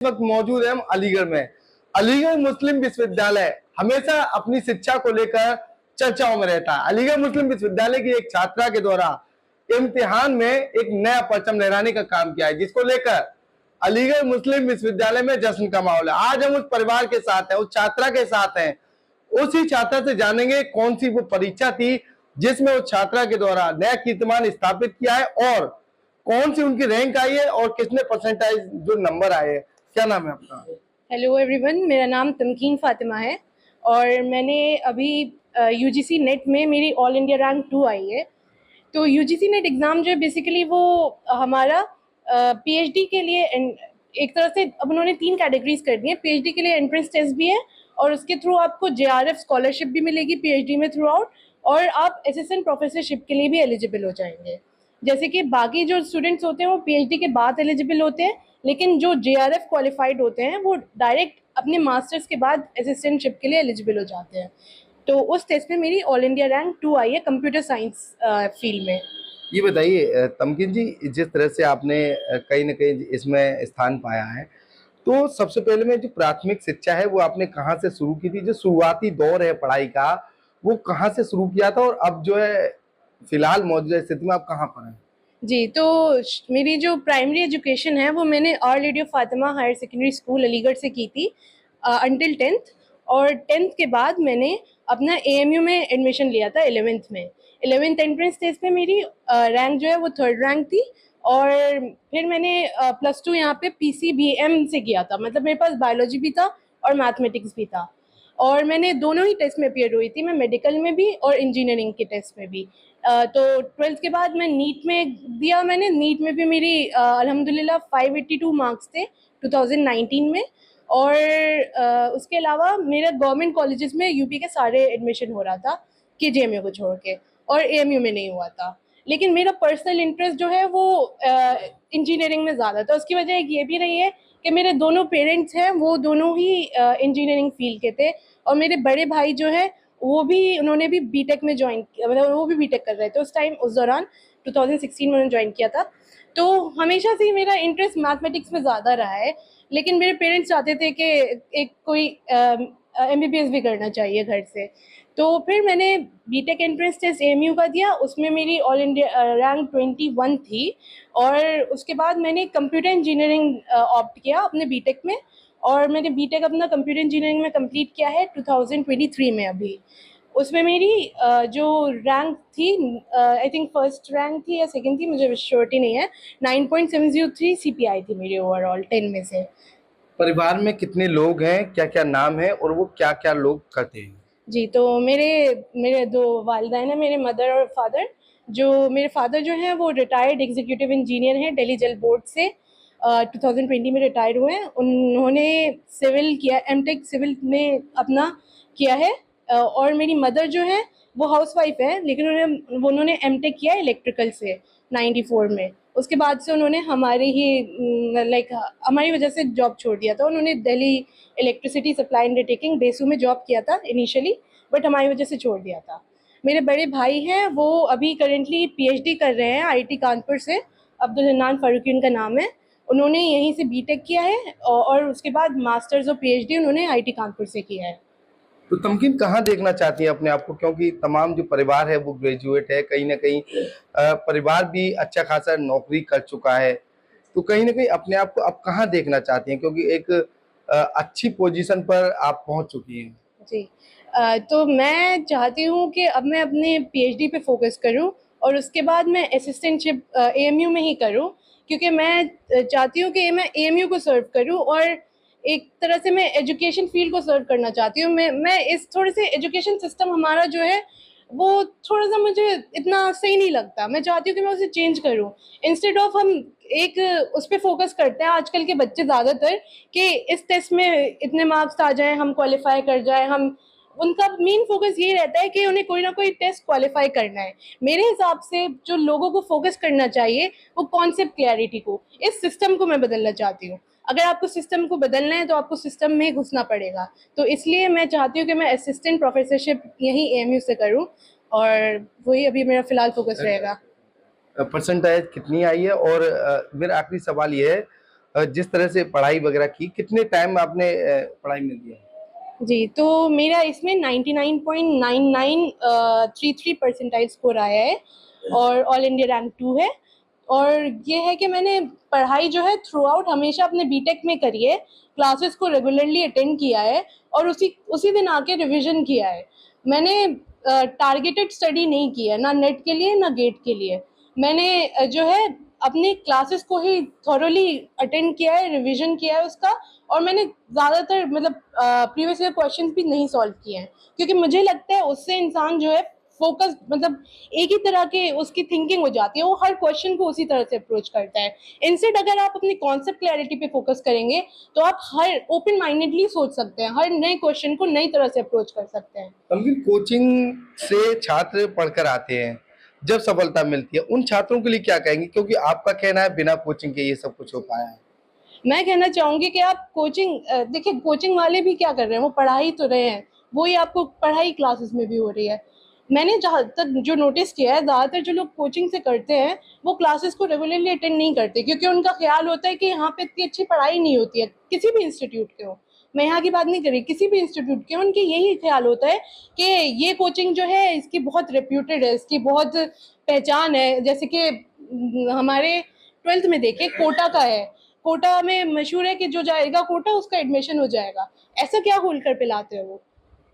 वक्त मौजूद है हम अलीगढ़ में। अलीगढ़ मुस्लिम विश्वविद्यालय हमेशा अपनी शिक्षा को लेकर चर्चाओं में रहता है। अलीगढ़ मुस्लिम विश्वविद्यालय की एक छात्रा के द्वारा इम्तिहान में एक नया परचम लहराने का काम किया है, जिसको लेकर अलीगढ़ मुस्लिम विश्वविद्यालय में जश्न का माहौल है। आज हम उस परिवार के साथ हैं, उस छात्रा के साथ हैं। उसी छात्रा से जानेंगे कौन सी वो परीक्षा थी जिसमें उस छात्रा के द्वारा नया कीर्तिमान स्थापित किया है और कौन सी उनकी रैंक आई है और कितने परसेंटाइज जो नंबर आए हैं। क्या नाम है आपका? हेलो एवरीवन, मेरा नाम तमकीन फातिमा है और मैंने अभी यूजीसी नेट में मेरी ऑल इंडिया रैंक 2 आई है। तो यूजीसी नेट एग्ज़ाम जो है बेसिकली वो हमारा पीएचडी के लिए एक तरह से अब उन्होंने 3 कैटेगरीज कर दी हैं। पीएचडी के लिए एंट्रेंस टेस्ट भी है और उसके थ्रू आपको जेआरएफ स्कॉलरशिप भी मिलेगी पीएचडी में थ्रू आउट, और आप असिस्टेंट प्रोफेसरशिप के लिए भी एलिजिबल हो जाएंगे। जैसे कि बाकी जो स्टूडेंट्स होते हैं वो पीएचडी के बाद एलिजिबल होते हैं, लेकिन जो जेआरएफ क्वालिफाइड होते हैं वो डायरेक्ट अपने मास्टर्स के बाद असिस्टेंटशिप के लिए एलिजिबल हो जाते हैं। तो उस टेस्ट में मेरी ऑल इंडिया रैंक 2 आई है कंप्यूटर साइंस फील्ड में। ये बताइए तमकीन जी, जिस तरह से आपने कहीं ना कहीं इसमें स्थान पाया है, तो सबसे पहले में जो प्राथमिक शिक्षा है वो आपने कहाँ से शुरू की थी? जो शुरुआती दौर है पढ़ाई का वो कहाँ से शुरू किया था और अब जो है फिलहाल मौजूदा स्थिति में आप कहाँ पर हैं? जी, तो मेरी जो प्राइमरी एजुकेशन है वो मैंने our lady of Fatima higher secondary school Aligarh से की थी अंटिल 10th, और 10th के बाद मैंने अपना एएमयू में एडमिशन लिया था 11th में। 11th एंट्रेंस टेस्ट में मेरी रैंक जो है वो 3rd रैंक थी, और फिर मैंने +2 यहाँ पे पीसीबीएम से किया था। मतलब मेरे पास बायोलॉजी भी था और मैथमेटिक्स भी था, और मैंने दोनों ही टेस्ट में अपीयर हुई थी, मैं मेडिकल में भी और इंजीनियरिंग के टेस्ट में भी। तो 12th के बाद मैं नीट में दिया। मैंने नीट में भी मेरी अल्हम्दुलिल्लाह 582 मार्क्स थे 2019 में, और उसके अलावा मेरा गवर्नमेंट कॉलेजेस में यूपी के सारे एडमिशन हो रहा था केजेएमयू को छोड़ के, और एएमयू में नहीं हुआ था। लेकिन मेरा पर्सनल इंटरेस्ट जो है वो इंजीनियरिंग में ज़्यादा था। उसकी वजह एक ये भी रही है कि मेरे दोनों पेरेंट्स हैं वो दोनों ही इंजीनियरिंग फील्ड के थे, और मेरे बड़े भाई जो है वो भी उन्होंने भी बीटेक में ज्वाइन किया, मतलब वो भी बीटेक कर रहे थे उस दौरान 2016 में उन्होंने ज्वाइन किया था। तो हमेशा से ही मेरा इंटरेस्ट मैथमेटिक्स में ज़्यादा रहा है, लेकिन मेरे पेरेंट्स चाहते थे कि एक कोई एमबीबीएस भी करना चाहिए घर से। तो फिर मैंने बीटेक एंट्रेंस टेस्ट एएमयू का दिया, उसमें मेरी ऑल इंडिया रैंक 21 थी, और उसके बाद मैंने कंप्यूटर इंजीनियरिंग ऑप्ट किया अपने बीटेक में, और मैंने बीटेक अपना कंप्यूटर इंजीनियरिंग में कंप्लीट किया है 2023 में। अभी उसमें मेरी जो रैंक थी आई थिंक फर्स्ट रैंक थी या सेकंड थी, मुझे श्योरिटी नहीं है, 9.703 सीपीआई थी मेरी ओवरऑल 10 में से। परिवार में कितने लोग हैं, क्या क्या नाम है और वो क्या क्या लोग करते हैं? जी, तो मेरे 2 वालिदैन हैं, मेरे मदर और फादर। जो मेरे फादर जो हैं वो रिटायर्ड एग्जीक्यूटिव इंजीनियर हैं दिल्ली जल बोर्ड से, 2020 में रिटायर हुए हैं। उन्होंने सिविल किया, एमटेक सिविल में अपना किया है, और मेरी मदर जो है वो हाउसवाइफ है, लेकिन उन्होंने एमटेक किया है इलेक्ट्रिकल से 94 में। उसके बाद से उन्होंने हमारी वजह से जॉब छोड़ दिया था। उन्होंने Delhi electricity supply and undertaking DESU में जॉब किया था इनिशियली, बट हमारी वजह से छोड़ दिया था। मेरे बड़े भाई हैं, वो अभी करेंटली पीएचडी कर रहे हैं आईटी कानपुर से, अब्दुल हन्नान फारूकी उनका नाम है। उन्होंने यहीं से बीटेक किया है और उसके बाद मास्टर्स और पीएचडी उन्होंने आईटी कानपुर से किया है। तो तमकीन कहाँ देखना चाहती है अपने आप को, क्योंकि तमाम जो परिवार है वो ग्रेजुएट है, कहीं ना कहीं परिवार भी अच्छा खासा नौकरी कर चुका है, तो कहीं ना कहीं अपने आप को अब कहाँ देखना चाहती हैं, क्योंकि एक अच्छी पोजीशन पर आप पहुंच चुकी हैं? जी, तो मैं चाहती हूँ कि अब मैं अपने पीएचडी पे फोकस करूँ, और उसके बाद मैं असिस्टेंटशिप एएमयू में ही करूँ, क्योंकि मैं चाहती हूँ कि मैं एएमयू को सर्व करूँ, और एक तरह से मैं एजुकेशन फील्ड को सर्व करना चाहती हूँ। मैं इस थोड़े से एजुकेशन सिस्टम हमारा जो है वो थोड़ा सा मुझे इतना सही नहीं लगता। मैं चाहती हूँ कि मैं उसे चेंज करूँ। इंस्टेड ऑफ हम एक उस पर फोकस करते हैं आजकल के बच्चे ज़्यादातर कि इस टेस्ट में इतने मार्क्स आ जाएं, हम क्वालिफाई कर जाएं, हम उनका मेन फोकस ये रहता है कि उन्हें कोई ना कोई टेस्ट क्वालिफाई करना है। मेरे हिसाब से जो लोगों को फोकस करना चाहिए वो कॉन्सेप्ट क्लैरिटी को, इस सिस्टम को मैं बदलना चाहती हूँ। अगर आपको सिस्टम को बदलना है तो आपको सिस्टम में घुसना पड़ेगा। तो इसलिए मैं चाहती हूँ कि मैं असिस्टेंट प्रोफेसरशिप यहीं एएमयू से करूँ, और वही अभी मेरा फिलहाल फोकस रहेगा। परसेंटेज कितनी आई है? और मेरा आखिरी सवाल ये है, जिस तरह से पढ़ाई वगैरह की, कितने टाइम आपने पढ़ाई में दिया? जी, तो मेरा इसमें 99.9933 परसेंटाइल स्कोर आया है और ऑल इंडिया रैंक 2 है। और ये है कि मैंने पढ़ाई जो है थ्रू आउट हमेशा अपने बीटेक में करी है, क्लासेस को रेगुलरली अटेंड किया है और उसी उसी दिन आके रिवीजन किया है। मैंने टारगेटेड स्टडी नहीं की है, ना नेट के लिए ना गेट के लिए। मैंने जो है अपनी क्लासेस को ही थॉरोली अटेंड किया है, रिवीजन किया है उसका। और मैंने ज़्यादातर मतलब प्रीवियस ईयर क्वेश्चंस भी नहीं सॉल्व किए हैं, क्योंकि मुझे लगता है उससे इंसान जो है फोकस मतलब एक ही तरह के उसकी थिंकिंग हो जाती है, वो हर क्वेश्चन को उसी तरह से अप्रोच करता है। इंस्टेड अगर आप अपनी कॉन्सेप्ट क्लैरिटी पे फोकस करेंगे तो आप हर ओपन माइंडेडली सोच सकते हैं, हर नए क्वेश्चन को नई तरह से अप्रोच कर सकते हैं। तमकीन, कोचिंग से छात्र पढ़कर आते हैं, जब सफलता मिलती है उन छात्रों के लिए क्या कहेंगे? क्योंकि आपका कहना है बिना कोचिंग के ये सब कुछ हो पाया है। मैं कहना चाहूंगी कि आप कोचिंग देखिए, कोचिंग वाले भी क्या कर रहे हैं, वो पढ़ाई तो रहे हैं, वही आपको पढ़ाई क्लासेस में भी हो रही है। मैंने जहाँ तक जो नोटिस किया है, ज़्यादातर जो लोग कोचिंग से करते हैं वो क्लासेस को रेगुलरली अटेंड नहीं करते, क्योंकि उनका ख्याल होता है कि यहाँ पे इतनी अच्छी पढ़ाई नहीं होती है। किसी भी इंस्टीट्यूट के हो, मैं यहाँ की बात नहीं कर रही, किसी भी इंस्टीट्यूट के, उनके यही ख्याल होता है कि ये कोचिंग जो है इसकी बहुत रेप्यूटेड है, इसकी बहुत पहचान है। जैसे कि हमारे 12th में देखिए कोटा का है, कोटा में मशहूर है कि जो जाएगा कोटा उसका एडमिशन हो जाएगा। ऐसा क्या खोल कर पिलाते हो? वो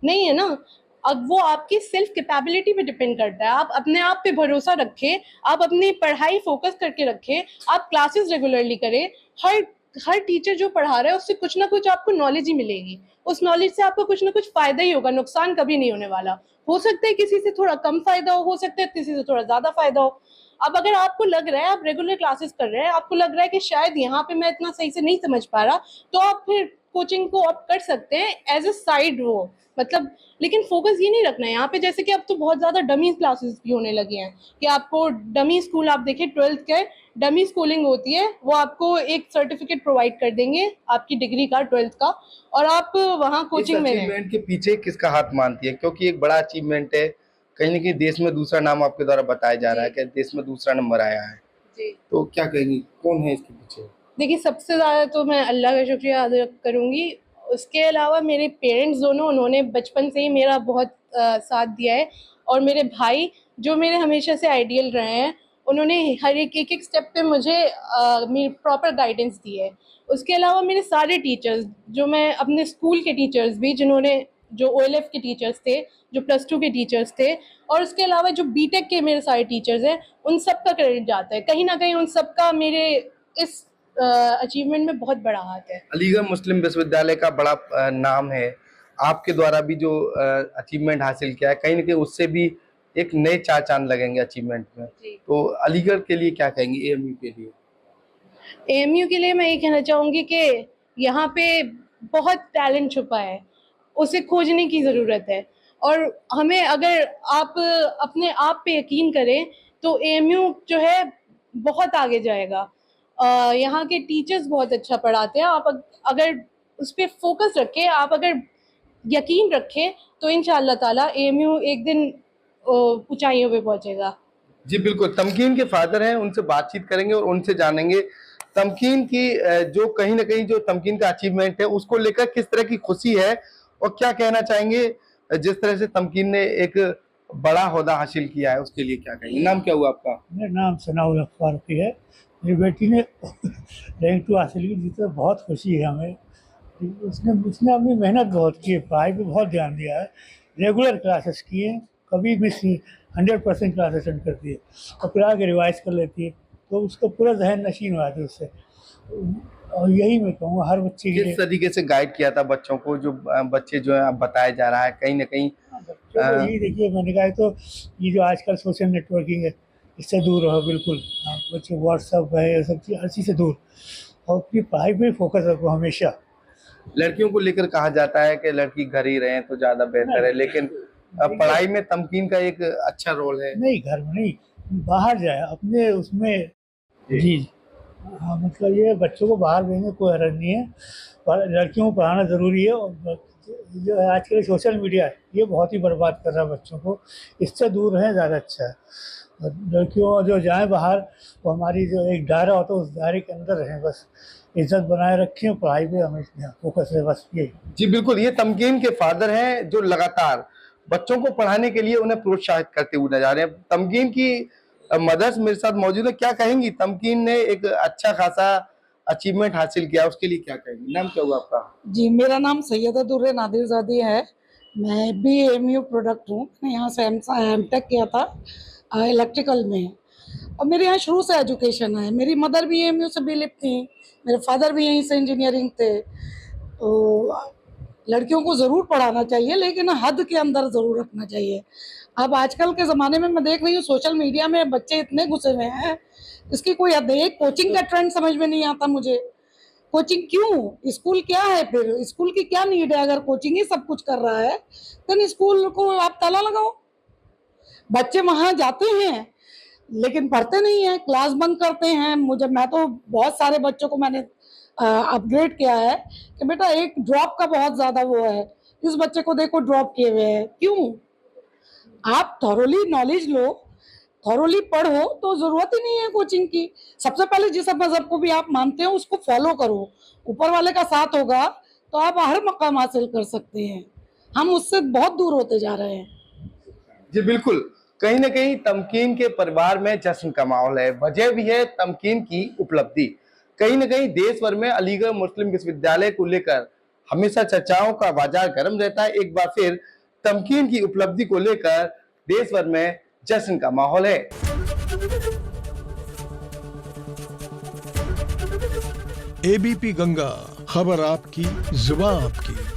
नहीं है ना। अब वो आपकी सेल्फ कैपेबिलिटी पे डिपेंड करता है। आप अपने आप पे भरोसा रखें, आप अपनी पढ़ाई फोकस करके रखें, आप क्लासेस रेगुलरली करें। हर हर टीचर जो पढ़ा रहा है उससे कुछ ना कुछ आपको नॉलेज ही मिलेगी। उस नॉलेज से आपको कुछ ना कुछ फायदा ही होगा, नुकसान कभी नहीं होने वाला। हो सकता है किसी से थोड़ा कम फायदा हो सकता है किसी से थोड़ा ज्यादा फायदा हो। अब अगर आपको लग रहा है आप रेगुलर क्लासेस कर रहे हैं, आपको लग रहा है कि शायद यहाँ पे मैं इतना सही से नहीं समझ पा रहा, तो आप फिर कोचिंग को ऑप्ट कर सकते हैं एज अ साइड वो, मतलब। लेकिन फोकस ये नहीं रखना है यहाँ पे। जैसे कि अब तो बहुत ज्यादा डमी क्लासेस भी होने लगे हैं कि आपको डमी स्कूल, आप देखिए 12th के डमी स्कूलिंग होती है, वो आपको एक सर्टिफिकेट प्रोवाइड कर देंगे आपकी डिग्री का, 12th का, और आप वहाँ इस कोचिंग में रहें। अचीवमेंट के पीछे किसका हाथ मानती है? क्योंकि एक बड़ा अचीवमेंट है, कहीं ना कहीं देश में दूसरा नाम आपके द्वारा बताया जा रहा है कि देश में दूसरा नंबर आया है, जी, तो क्या कहेंगी, कौन है इसके पीछे? देखिए सबसे ज़्यादा तो मैं अल्लाह का शुक्रिया अदा करूँगी। उसके अलावा मेरे पेरेंट्स दोनों, उन्होंने बचपन से ही मेरा बहुत साथ दिया है। और मेरे भाई जो मेरे हमेशा से आइडियल रहे हैं, उन्होंने हर एक स्टेप पे मुझे मेरी प्रॉपर गाइडेंस दी है। उसके अलावा मेरे सारे टीचर्स, जो मैं अपने स्कूल के टीचर्स भी, जिन्होंने जो OLF के टीचर्स थे, जो +2 के टीचर्स थे, और उसके अलावा जो बीटेक के मेरे सारे टीचर्स हैं, उन सब का क्रेडिट जाता है। कहीं ना कहीं उन सब का मेरे इस अचीवमेंट में बहुत बड़ा हाथ है। अलीगढ़ मुस्लिम विश्वविद्यालय का बड़ा नाम है, आपके द्वारा भी जो अचीवमेंट हासिल किया है, कहीं ना कहीं उससे भी एक नए चार चांद लगेंगे अचीवमेंट में। जी। तो अलीगढ़ के लिए क्या कहेंगे, AMU के लिए? AMU के लिए मैं ये कहना चाहूँगी कि यहाँ पे बहुत टैलेंट छुपा है, उसे खोजने की ज़रूरत है। और हमें, अगर आप अपने आप पे यकीन करें तो AMU जो है बहुत आगे जाएगा। यहाँ के टीचर्स बहुत अच्छा पढ़ाते हैं। आप अगर उस पर फोकस रखें, आप अगर यकीन रखें, तो इंशाअल्लाह ताला AMU एक दिन ऊंचाइयों पे पहुंचेगा। जी बिल्कुल, तमकीन के फादर हैं, उनसे बातचीत करेंगे और उनसे जानेंगे तमकीन की जो कहीं ना कहीं जो तमकीन का अचीवमेंट है उसको लेकर किस तरह की खुशी है और क्या कहना चाहेंगे। जिस तरह से तमकीन ने एक बड़ा ओहदा हासिल किया है उसके लिए क्या कहेंगे? नाम क्या हुआ आपका? मेरा नाम सनाउल हक फारूकी है। मेरी बेटी ने रैंक 2 हासिल की, जिससे बहुत खुशी है हमें। उसने उसने अपनी मेहनत बहुत की है, पढ़ाई पे बहुत ध्यान दिया है, रेगुलर क्लासेस किए हैं, कभी मिस 100% क्लास अटेंड करती है और फिर आगे रिवाइज कर लेती है, तो उसका पूरा जहन नशीन हुआ था उससे। और यही मैं कहूँगा हर बच्चे के लिए। किस तरीके से गाइड किया था बच्चों को, जो बच्चे जो है अब बताया जा रहा है कहीं ना कहीं? बच्चों को यही देखिए, मैंने कहा तो ये जो आजकल सोशल नेटवर्किंग है, इससे दूर रहो बिल्कुल। हाँ, बच्चे व्हाट्सअप है, ये सब चीज़, हर चीज़ से दूर, और अपनी पढ़ाई पे फोकस रखो हमेशा। लड़कियों को लेकर कहा जाता है कि लड़की घर ही रहे तो ज्यादा बेहतर है, लेकिन पढ़ाई में तमकीन का एक अच्छा रोल है। नहीं, घर में नहीं, बाहर जाए अपने उसमें। जी, हाँ, मतलब ये बच्चों को बाहर भेजने कोई हर्ज नहीं है, पर लड़कियों को पढ़ाना ज़रूरी है। और जो है आजकल सोशल मीडिया है, ये बहुत ही बर्बाद कर रहा है बच्चों को, इससे दूर रहें ज़्यादा अच्छा है। और लड़कियों जो जाएँ बाहर, वो हमारी जो एक दायरा होता है उस दायरे के अंदर रहें बस, इज्जत बनाए रखें, पढ़ाई पे हमें फोकस है, बस ये। जी बिल्कुल, ये तमकीन के फादर हैं जो लगातार बच्चों को पढ़ाने के लिए उन्हें प्रोत्साहित करते हुए नजर आ रहे हैं। तमकीन की मदर्स मेरे साथ मौजूद है, क्या कहेंगी? तमकीन ने एक अच्छा खासा अचीवमेंट हासिल किया, उसके लिए क्या कहेंगी? नाम क्या हुआ आपका? जी, मेरा नाम सैयदा दुर्रे नादिरज़ादी है। मैं BAMU प्रोडक्ट हूँ। मैंने यहाँ से एमटेक किया था इलेक्ट्रिकल में, और मेरे यहाँ शुरू से एजुकेशन है। मेरी मदर भी AMU से बिलिप थी, मेरे फादर भी यहीं से इंजीनियरिंग थे। तो लड़कियों को ज़रूर पढ़ाना चाहिए, लेकिन हद के अंदर ज़रूर रखना चाहिए। अब आजकल के ज़माने में मैं देख रही हूँ सोशल मीडिया में बच्चे इतने घुसे हुए हैं, इसकी कोई हद नहीं। कोचिंग का ट्रेंड समझ में नहीं आता मुझे। कोचिंग क्यों? स्कूल क्या है फिर? स्कूल की क्या नीड है? अगर कोचिंग ही सब कुछ कर रहा है तो स्कूल को आप ताला लगाओ। बच्चे वहाँ जाते हैं लेकिन पढ़ते नहीं हैं, क्लास बंक करते हैं। मैं तो बहुत सारे बच्चों को मैंने अपग्रेड किया है कि बेटा एक ड्रॉप का बहुत ज़्यादा वो है, इस बच्चे को देखो ड्रॉप किए हुए हैं। क्यों? आप थॉरोली नॉलेज लो, थॉरोली पढ़ो, तो ज़रूरत ही नहीं है कोचिंग की। सबसे पहले जिस मज़हब को भी आप मानते हो उसको फॉलो करो, ऊपर वाले का साथ होगा तो आप हर मकाम हासिल कर सकते हैं। हम उससे बहुत दूर होते जा रहे हैं। जी बिल्कुल, कहीं ना कहीं तमकीन के परिवार में जश्न का माहौल है। वजह भी है तमकीन की उपलब्धि। कहीं ना कहीं देश भर में अलीगढ़ मुस्लिम विश्वविद्यालय को लेकर हमेशा चर्चाओं का बाजार गर्म रहता है। एक बार फिर तमकीन की उपलब्धि को लेकर देश भर में जश्न का माहौल है। ABP गंगा, खबर आपकी, जुबान आपकी।